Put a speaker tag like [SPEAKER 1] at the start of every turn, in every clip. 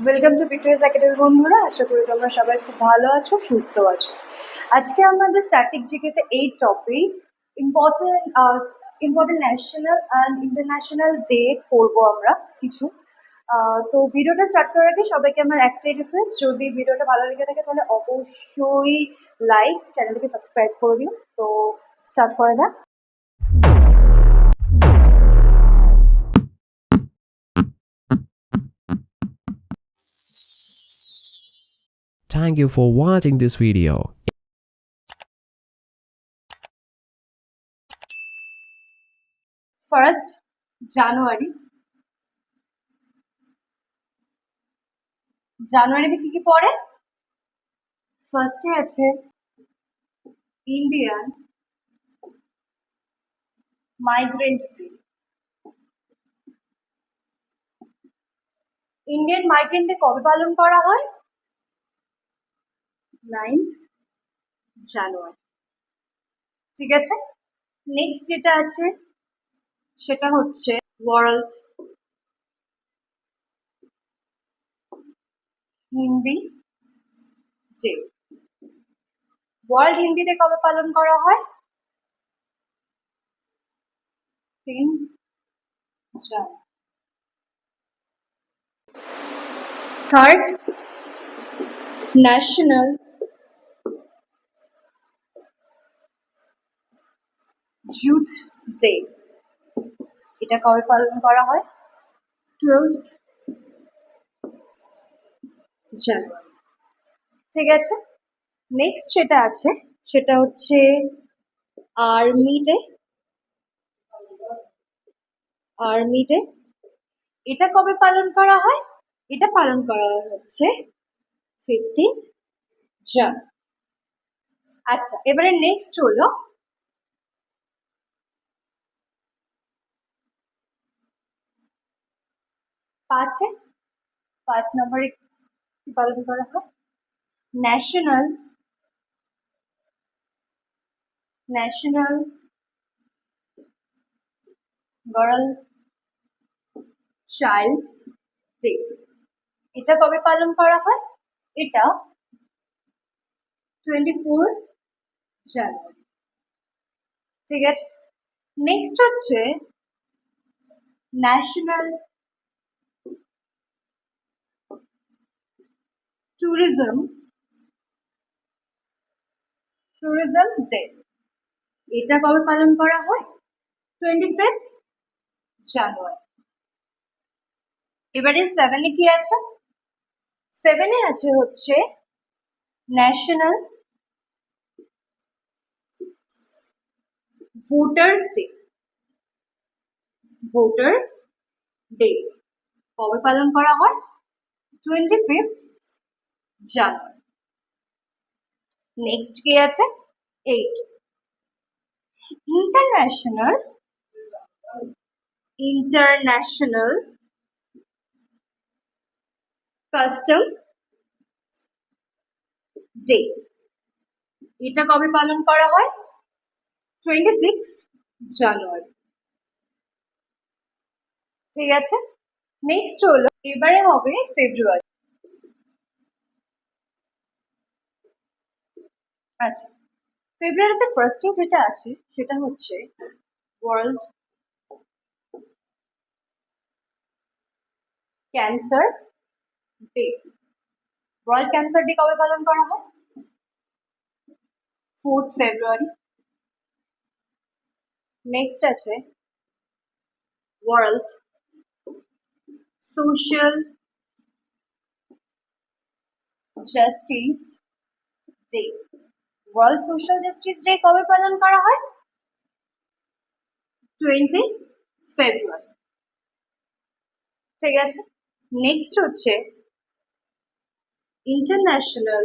[SPEAKER 1] Welcome to PTS academy বন্ধুরা, আশা করি তোমরা সবাই খুব ভালো আছো, সুস্থ আছো। আজকে আমাদের স্ট্যাটিক জিকেতে এই topic important national and international day করবো আমরা কিছু। তো ভিডিওটা স্টার্ট করার আগে সবাইকে আমার একটাই রিকোয়েস্ট, যদি ভিডিওটা ভালো লেগে থাকে তাহলে অবশ্যই লাইক, চ্যানেলটাকে সাবস্ক্রাইব করে দিও। তো স্টার্ট করা যাক।
[SPEAKER 2] Thank you for watching this video.
[SPEAKER 1] First জানুয়ারিতে কি কি পড়ে? ফার্স্টে আছে Indian migrant day. Indian migrant day কবে পালন করা হয়? 9th জানুয়ারি। ঠিক আছে, নেক্সট যেটা আছে সেটা হচ্ছে world Hindi day. World Hindi day কবে পালন করা হয়? 10th January. Third national youth day. এটা কবে পালন করা হয়? 12th জানুয়ারি। ঠিক আছে, নেক্সট যেটা আছে সেটা হচ্ছে আর্মি ডে। আর্মি ডে এটা কবে পালন করা হয়? এটা পালন করা হচ্ছে 15 জানুয়ারি। আচ্ছা, এবারে নেক্সট হলো পাঁচ নম্বরে কি পালন করা হয়? National girl child day. এটা কবে পালন করা হয়? এটা 24 জানুয়ারি। ঠিক আছে, নেক্সট হচ্ছে ন্যাশনাল ট্যুরিজম ডে। এটা কবে পালন করা হয়? 25 জানুয়ারি। এবারে 7-এ কি আছে? 7-এ আছে হচ্ছে national voters day. Voters day কবে পালন করা হয়? 25 জানুয়ারি। নেক্সট কি আছে? 8 ইন্টারন্যাশনাল কাস্টম ডে। এটা কবে পালন করা হয়? 26 জানুয়ারি। ঠিক আছে, নেক্সট হলো এবারে হবে ফেব্রুয়ারি। আচ্ছা, ফেব্রুয়ারিতে ফার্স্টে যেটা আছে সেটা হচ্ছে world cancer day. World cancer day কবে পালন করা হয়? 4th ফেব্রুয়ারি। নেক্সট আছে world social justice day. World social justice day কবে পালন করা হয়? 20 ফেব্রুয়ারি। ঠিক আছে, নেক্সট হচ্ছে international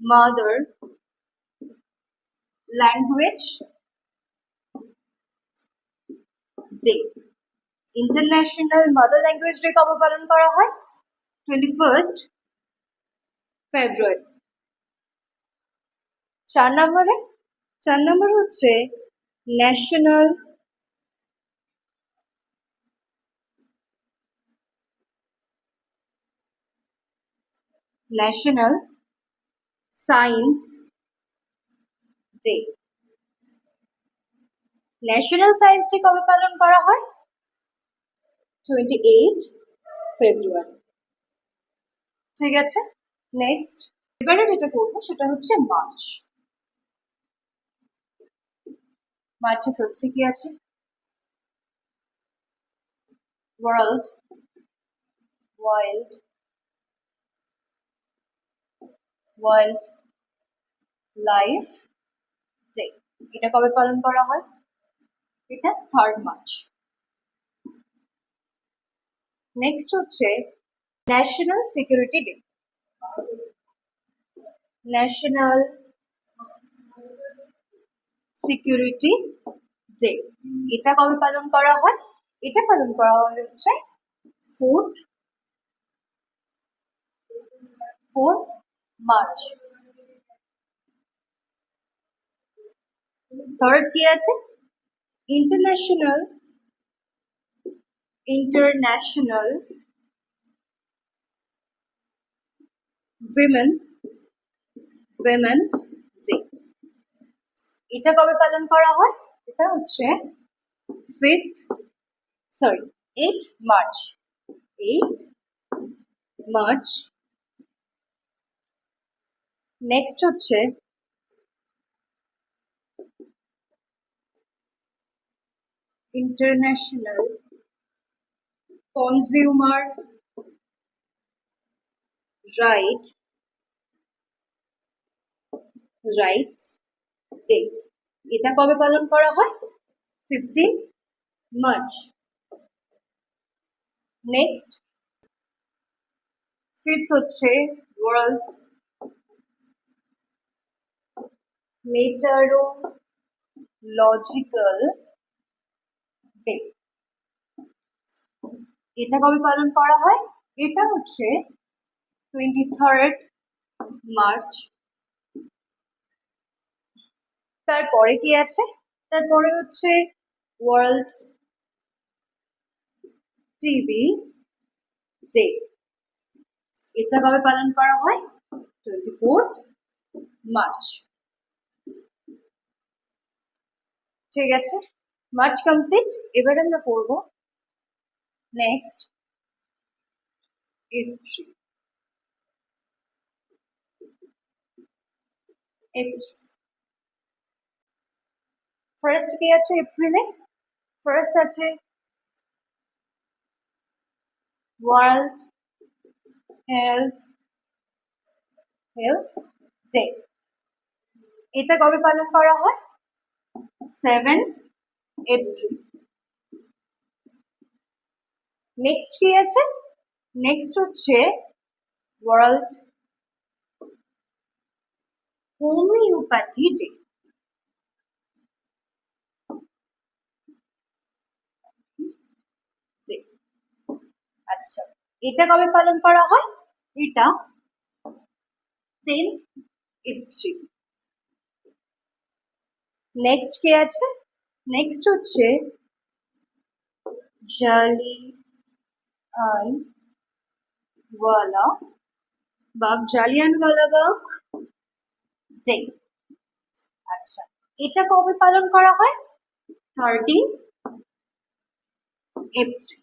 [SPEAKER 1] mother language day. International mother language day কবে পালন করা হয়? 21 ফেব্রুয়ারি। 4 নম্বরে হচ্ছে national national science day. National science day কবে পালন করা হয়? 28 ফেব্রুয়ারি। ঠিক আছে, নেক্সট এবারে যেটা করবো সেটা হচ্ছে মার্চ। মার্চে ফার্স্টে কি আছে? World wild wild life day. এটা কবে পালন করা হয়? এটা 3rd মার্চ। নেক্সট হচ্ছে national security day. National security day এটা কবে পালন করা হয়? এটা পালন করা হয় হচ্ছে 4th মার্চ। থার্ড কি আছে? International women's day. এটা কবে পালন করা হয়? এটা হচ্ছে 8 মার্চ। 8 মার্চ। নেক্সট হচ্ছে ইন্টারন্যাশনাল কনজিউমার রাইটস ডে। এটা কবে পালন করা হয়? 15 মার্চ। নেক্সট ফিফথ হচ্ছে ওয়ার্ল্ড মেটারোলজিক্যাল ডে। এটা কবে পালন করা হয়? এটা হচ্ছে 23rd মার্চ। তারপরে কি আছে? তারপরে হচ্ছে ওয়ার্ল্ড টিভি ডে। এটা কবে পালন করা হয়? 24th March. ঠিক আছে, মার্চ কমপ্লিট। এবার আমরা করব নেক্সট এপ্রিল। ফার্স্ট কি আছে এপ্রিলে? ফার্স্ট আছে ওয়ার্ল্ড হেলথ ডে। এটা কবে পালন করা হয়? 7th April. নেক্সট কি আছে? নেক্সট হচ্ছে ওয়ার্ল্ড হোমিওপ্যাথি ডে। আচ্ছা, এটা কবে পালন করা হয়? এটা 10th এপ্রিল। নেক্সট কি আছে? নেক্সট হচ্ছে জালিয়ানওয়ালা বাগ ডে। আচ্ছা, এটা কবে পালন করা হয়? 13 এপ্রিল।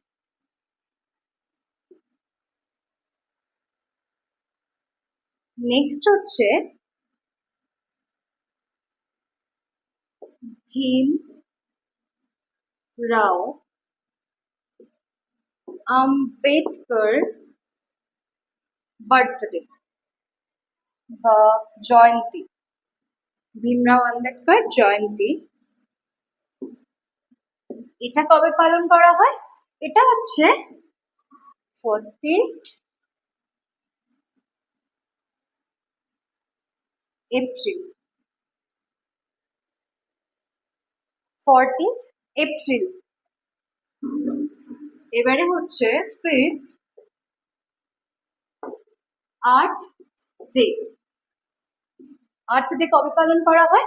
[SPEAKER 1] নেক্সট হচ্ছে ভীমরাও আম্বেদকর বার্থডে বা জয়ন্তী। ভীমরাও আম্বেদকর জয়ন্তী। এটা কবে পালন করা হয়? এটা হচ্ছে 14 এপ্রিল। 14th April. এবারে হচ্ছে fifth earth day. Earth day কবে পালন করা হয়?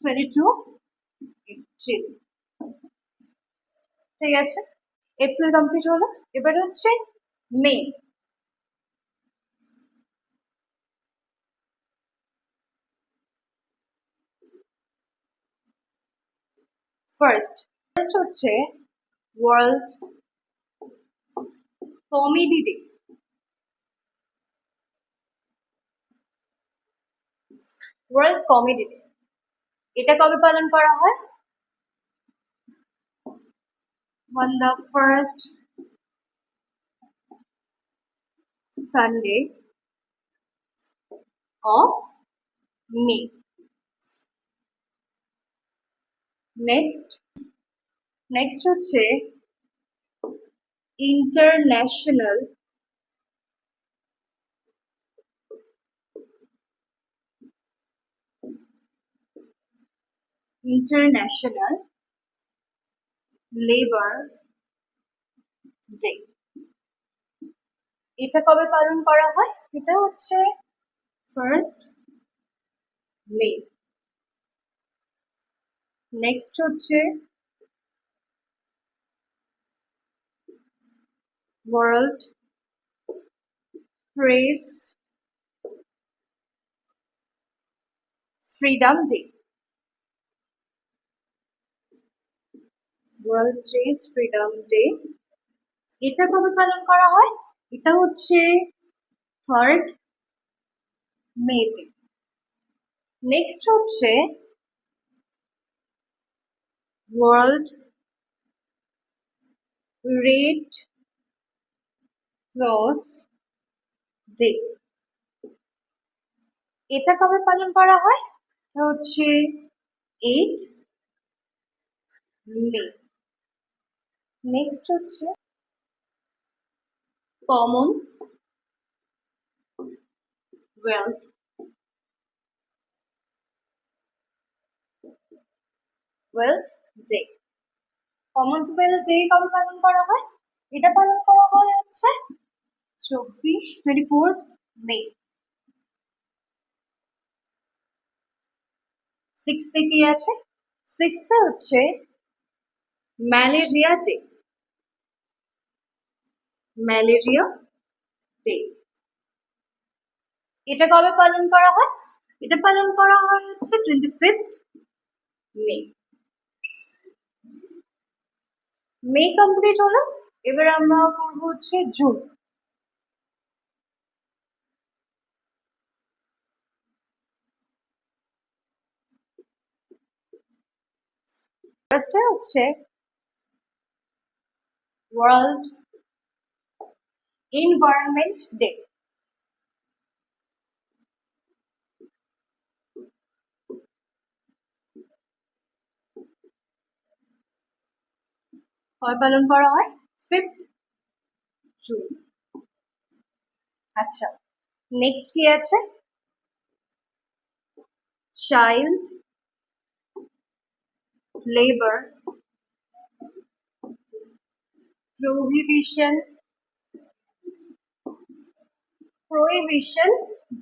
[SPEAKER 1] 22 এপ্রিল। ঠিক আছে, এপ্রিল কমপ্লিট হলো। এবারে হচ্ছে মে। ফার্স্ট হচ্ছে world comedy day. World comedy day এটা কবে পালন করা হয়? on the first Sunday of May. Next হচ্ছে ইন্টারন্যাশনাল লেবার ডে। এটা কবে পালন করা হয়? এটা হচ্ছে ফার্স্ট মে। নেক্সট হচ্ছে world press freedom day. World press freedom day এটা কবে পালন করা হয়? এটা হচ্ছে থার্ড মেতে। নেক্সট হচ্ছে ওয়ার্ল্ড রেড ক্রস ডে। এটা কবে পালন করা হয়? এটা হচ্ছে 8 মে। নেক্সট হচ্ছে common wealth day. Commonwealth day কবে পালন করা হয়? এটা পালন করা হয় হচ্ছে 24 মে। সিক্সথে কি আছে? সিক্সথে হচ্ছে ম্যালেরিয়া ডে। ম্যালেরিয়া ডে এটা কবে পালন করা হয়? এটা পালন করা হয় হচ্ছে 25 মে। মে কমপ্লিট হলো, এবার আমরা করবো হচ্ছে জুন। ফার্স্টে হচ্ছে ওয়ার্ল্ড এনভায়রনমেন্ট ডে। কবে পালন করা হয়? 5th June. আচ্ছা, নেক্সট কি আছে? Child labour prohibition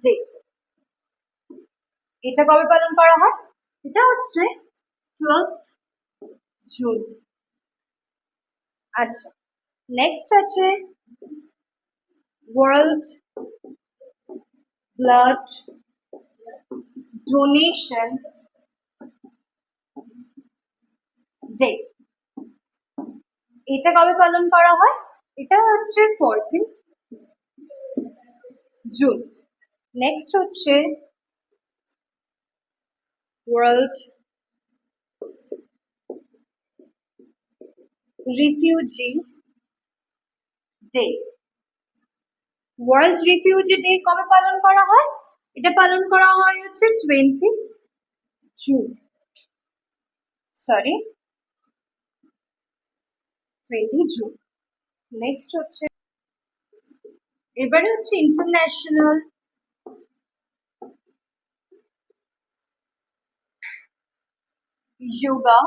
[SPEAKER 1] day. এটা কবে পালন করা হয়? এটা হচ্ছে 12th জুন। আচ্ছা, নেক্সট আছে ওয়ার্ল্ড ব্লাড ডোনেশন ডে। এটা কবে পালন করা হয়? এটা হচ্ছে 14 জুন। নেক্সট হচ্ছে world refugee day. World refugee day কবে পালন করা হয়? এটা পালন করা হয় হচ্ছে 20 জুন। Sorry, 20 June. নেক্সট হচ্ছে এবারে হচ্ছে ইন্টারন্যাশনাল যোগা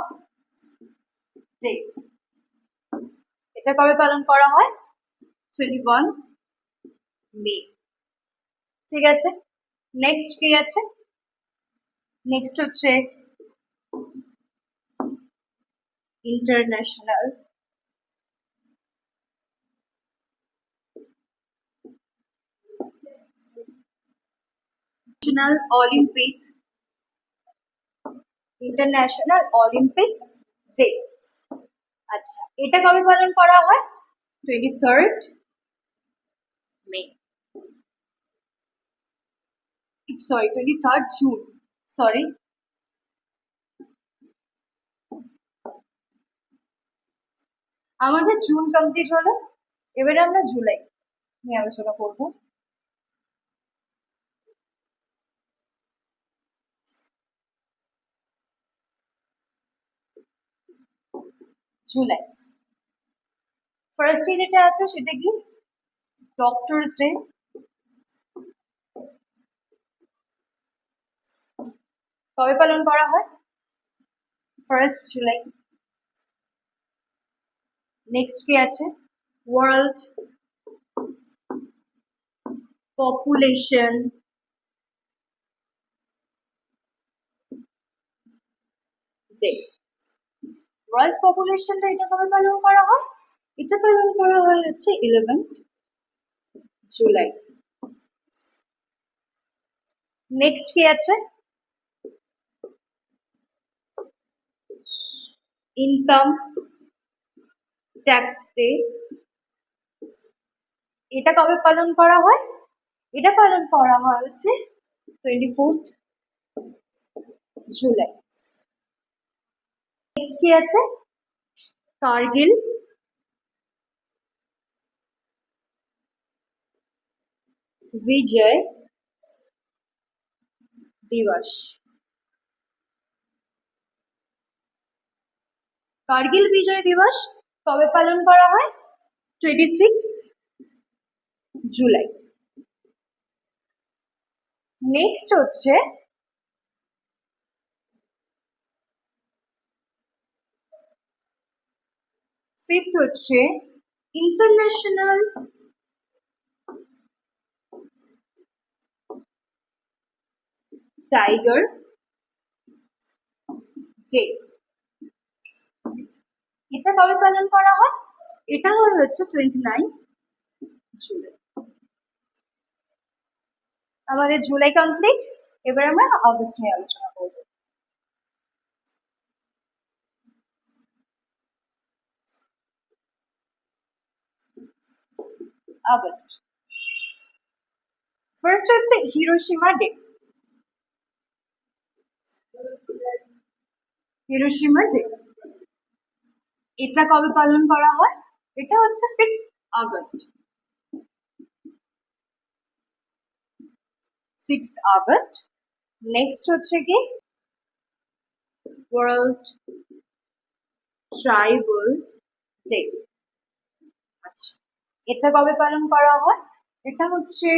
[SPEAKER 1] ডে। এটা কবে পালন করা হয়? 21 মে। ঠিক আছে, নেক্সট কি আছে? নেক্সট হচ্ছে ইন্টারন্যাশনাল অলিম্পিক ডে। আচ্ছা, এটা কবে পালন করা হয়? 23rd মে, সরি 23rd জুন, সরি। আমাদের জুন কমপ্লিট হলো, এবারে আমরা জুলাই নিয়ে আলোচনা করব। জুলাই ফার্স্টে যেটা আছে সেটা কি? Doctors day. কবে পালন করা হয়? 1st জুলাই। নেক্সট কি আছে? World population day. World population day এটা কবে পালন করা হয়? এটা পালন করা হয় হচ্ছে 11th জুলাই। নেক্সট কি আছে? Income tax day. এটা কবে পালন করা হয়? এটা পালন করা হয় হচ্ছে 24th জুলাই। নেক্সট কি আছে? কার্গিল বিজয় দিবস। কার্গিল বিজয় দিবস কবে পালন করা হয়? 26th জুলাই। নেক্সট হচ্ছে ফিফথ হচ্ছে ইন্টারন্যাশনাল টাইগার ডে। এটা কবে পালন করা হয়? এটা হচ্ছে 29 জুলাই। আমাদের জুলাই কমপ্লিট, এবার আমরা আগস্ট নিয়ে আলোচনা করব। আগস্ট ফার্স্ট হচ্ছে হিরোশিমা ডে। হিরোশিমা ডে এটা কবে পালন করা হয়? এটা হচ্ছে 6th August. 6th August. Next হচ্ছে কি? World tribal day. আচ্ছা, এটা কবে পালন করা হয়? এটা হচ্ছে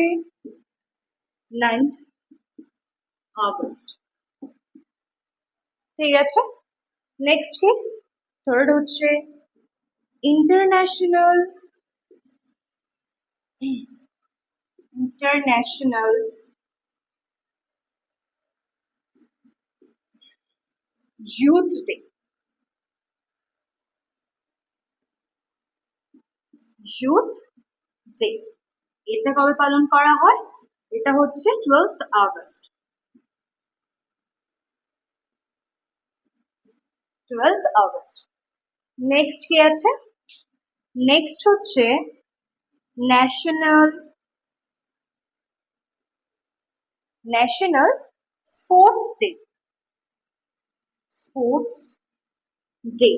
[SPEAKER 1] 9th আগস্ট। ঠিক আছে। নেক্সট কি? থার্ড হচ্ছে international youth day. Youth day এটা কবে পালন করা হয়? এটা হচ্ছে 12th August. 12th August. Next কি আছে? নেক্সট হচ্ছে national sports day. Sports day.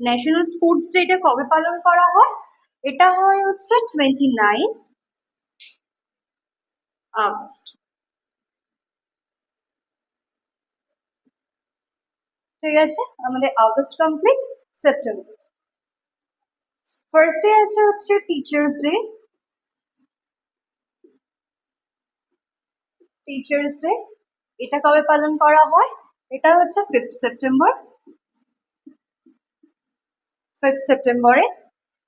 [SPEAKER 1] National sports day এটা কবে পালন করা হয়? এটা হয় হচ্ছে 29 আগস্ট। ঠিক আছে, আমাদের আগস্ট কমপ্লিট। সেপ্টেম্বর ফার্স্টে আছে হচ্ছে টিচার্স ডে। টিচার্স ডে এটা কবে পালন করা হয়? এটা হচ্ছে 5th সেপ্টেম্বর। 5th সেপ্টেম্বরে।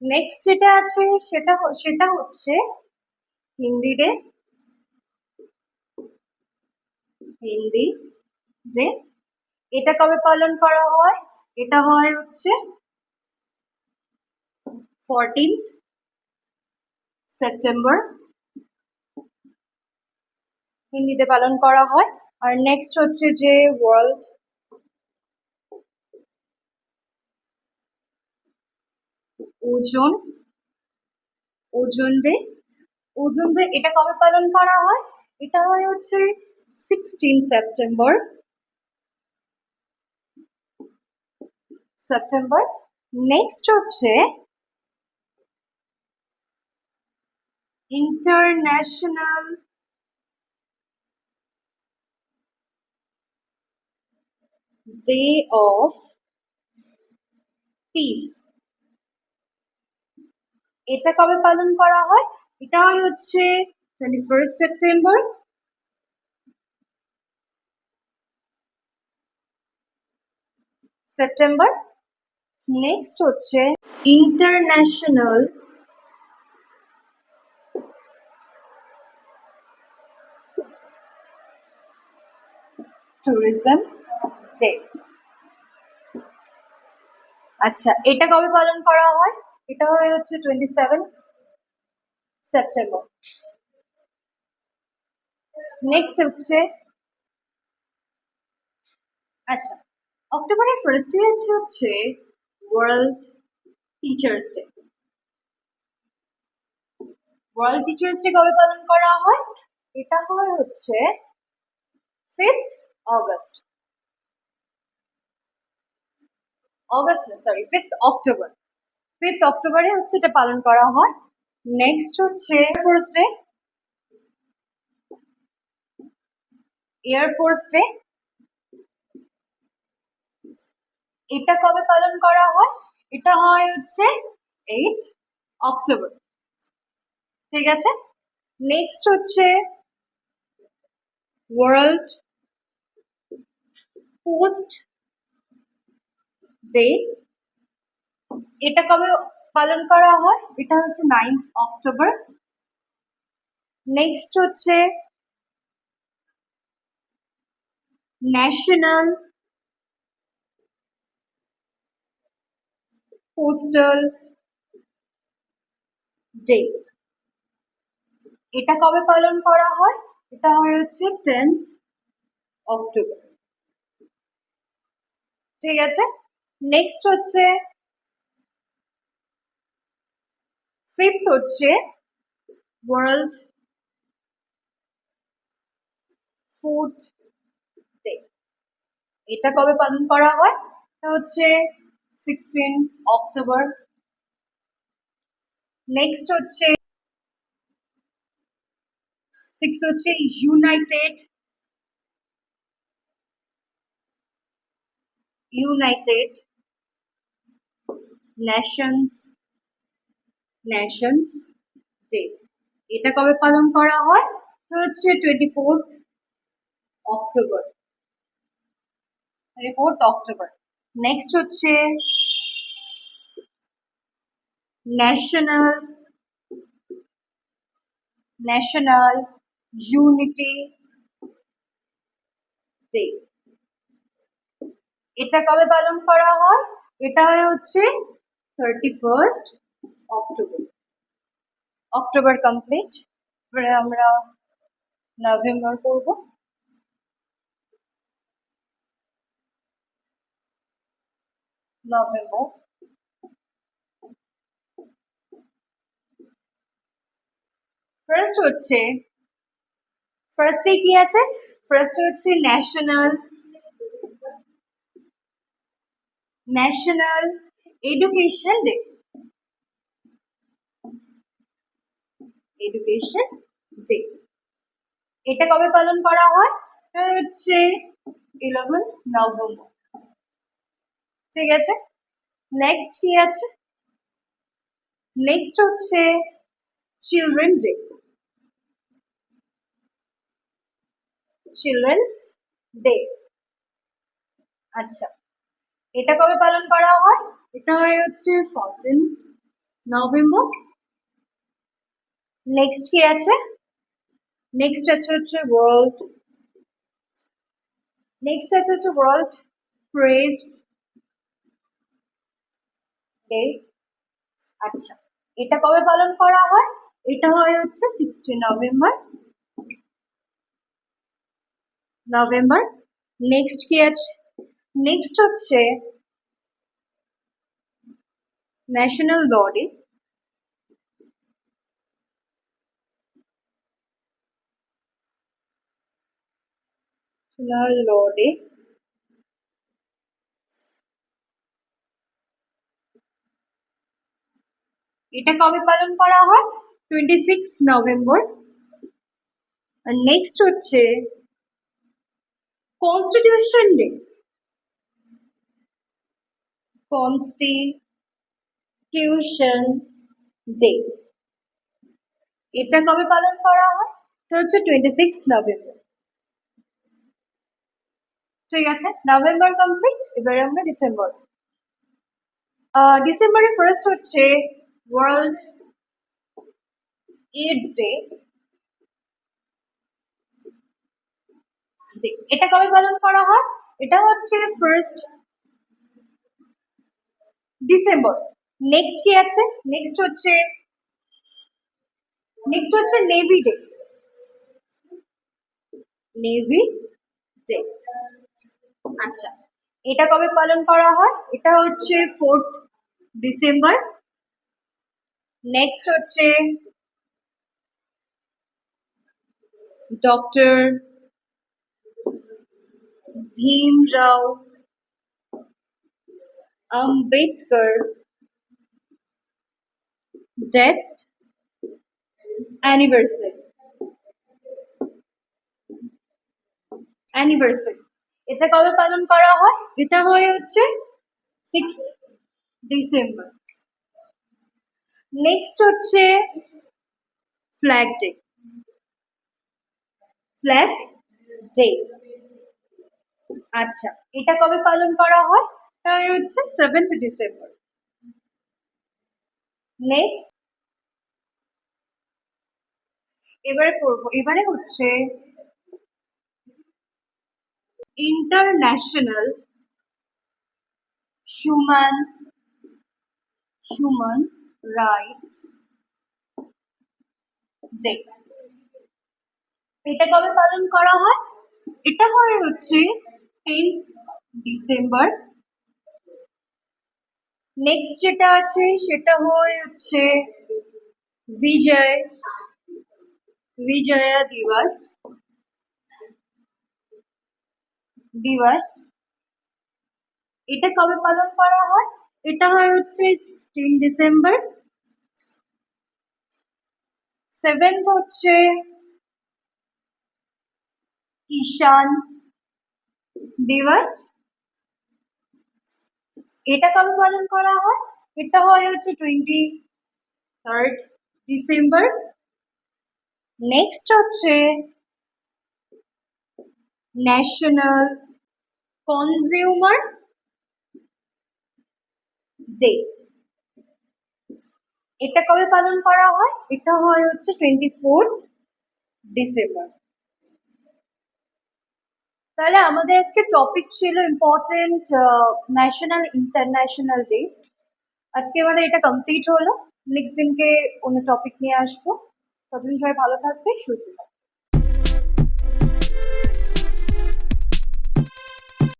[SPEAKER 1] নেক্সট যেটা আছে সেটা হচ্ছে হিন্দি ডে। হিন্দি ডে এটা কবে পালন করা হয়? এটা হয় হচ্ছে 14th সেপ্টেম্বর। হিন্দিতে পালন করা হয়। আর নেক্সট হচ্ছে যে ওয়ার্ল্ড ওজন ওজন ডে ওজন ডে এটা কবে পালন করা হয়? এটা হয় হচ্ছে 16 সেপ্টেম্বর। নেক্সট হচ্ছে ইন্টারন্যাশনাল ডে অফ পিস। এটা কবে পালন করা হয়? এটা হয় হচ্ছে 21 সেপ্টেম্বর। নেক্সট হচ্ছে ইন্টারন্যাশনাল ট্যুরিজম ডে। আচ্ছা, এটা কবে পালন করা হয়? এটা হয় হচ্ছে 27 সেপ্টেম্বর। নেক্সট হচ্ছে আচ্ছা, অক্টোবরের ফার্স্ট ডে হচ্ছে world teachers day. World teachers day কবে পালন করা হয়? এটা হয় হচ্ছে 5th August. 5th October. 5th অক্টোবরে হচ্ছে এটা পালন করা হয়। নেক্সট হচ্ছে এয়ারফোর্স ডে। এয়ারফোর্স ডে এটা কবে পালন করা হয়? এটা হয় হচ্ছে 8th অক্টোবর। ঠিক আছে। নেক্সট হচ্ছে ওয়ার্ল্ড পোস্ট ডে। এটা কবে পালন করা হয়? এটা হচ্ছে 9th অক্টোবর। নেক্সট হচ্ছে ন্যাশনাল পোস্টাল ডে। এটা কবে পালন করা হয়? এটা হয় হচ্ছে 10th অক্টোবর। ঠিক আছে। নেক্সট হচ্ছে 5th হচ্ছে ওয়ার্ল্ড ফুড ডে। এটা কবে পালন করা হয়? এটা হচ্ছে 16 অক্টোবর। নেক্সট হচ্ছে 6 হচ্ছে ইউনাইটেড নেশনস নেশনস ডে। এটা কবে পালন করা হয়? এটা হচ্ছে 24th October. 24th October. Next হচ্ছে ন্যাশনাল ন্যাশনাল ইউনিটি ডে। এটা কবে পালন করা হয়? এটা হয় হচ্ছে 31st অক্টোবর। October complete. এবারে আমরা নভেম্বর করব। নভেম্বর ফার্স্টে কি আছে? ফার্স্টে হচ্ছে national education day. Education day এটা কবে পালন করা হয়? এটা হচ্ছে 11th নভেম্বর। ঠিক আছে। নেক্সট কি আছে? নেক্সট হচ্ছে চিলড্রেন ডে। Children's day. আচ্ছা, এটা কবে পালন করা হয়? এটা হয় হচ্ছে 14th নভেম্বর। নেক্সট কি আছে? নেক্সট হচ্ছে ওয়ার্ল্ড প্রেস ডে। আচ্ছা, এটা কবে পালন করা হয়? এটা হয় হচ্ছে 16 নভেম্বর। নেক্সট কি আছে? নেক্সট হচ্ছে national law day, national law day, এটা কবে পালন করা হয়? 26 নভেম্বর। আর নেক্সট হচ্ছে কনস্টিটিউশন ডে, কনস্টিটিউশন ডে, এটা কবে পালন করা হয়? এটা হচ্ছে 26 নভেম্বর। ঠিক আছে, নভেম্বর কমপ্লিট, এবারে আমরা ডিসেম্বর। ডিসেম্বরে ফার্স্ট হচ্ছে ওয়ার্ল্ড এইডস ডে, এটা কবে পালন করা হয়? এটা হচ্ছে 1 ডিসেম্বর। নেক্সট কি আছে? নেক্সট হচ্ছে নেভি ডে, নেভি ডে। আচ্ছা, এটা কবে পালন করা হয়? এটা হচ্ছে 4 ডিসেম্বর। নেক্সট হচ্ছে doctor Bhimrao Ambedkar death anniversary, এটা কবে পালন করা হয়? এটা হয় হচ্ছে 6 ডিসেম্বর। নেক্সট হচ্ছে ফ্ল্যাগ ডে, ফ্ল্যাগ ডে। আচ্ছা, এটা কবে পালন করা হয়? এটা হচ্ছে 7 ডিসেম্বর। নেক্সট এবারে হচ্ছে ইন্টারন্যাশনাল হিউম্যান রাইটস ডে, এটা কবে পালন করা হয়? এটা হয় হচ্ছে 10 ডিসেম্বর। নেক্সট যেটা আছে সেটা হয় হচ্ছে বিজয়া দিবস, এটা কবে পালন করা হয়? এটা হয় হচ্ছে 16 ডিসেম্বর। 7th হচ্ছে কিষান দিবস, এটা কবে পালন করা হয়? এটা হয় হচ্ছে 23 ডিসেম্বর। নেক্সট হচ্ছে ন্যাশনাল কনজিউমার ডে, এটা কবে পালন করা হয়? এটা হয় হচ্ছে 24 ডিসেম্বর। তাহলে আমাদের আজকে টপিক ছিল ইম্পর্টেন্ট ন্যাশনাল ইন্টারন্যাশনাল ডেজ। আজকে আমাদের এটা কমপ্লিট হলো। নেক্সট দিনকে অন্য টপিক নিয়ে আসবো। ততদিন সবাই ভালো থাকবে, সুস্থ থাকবে।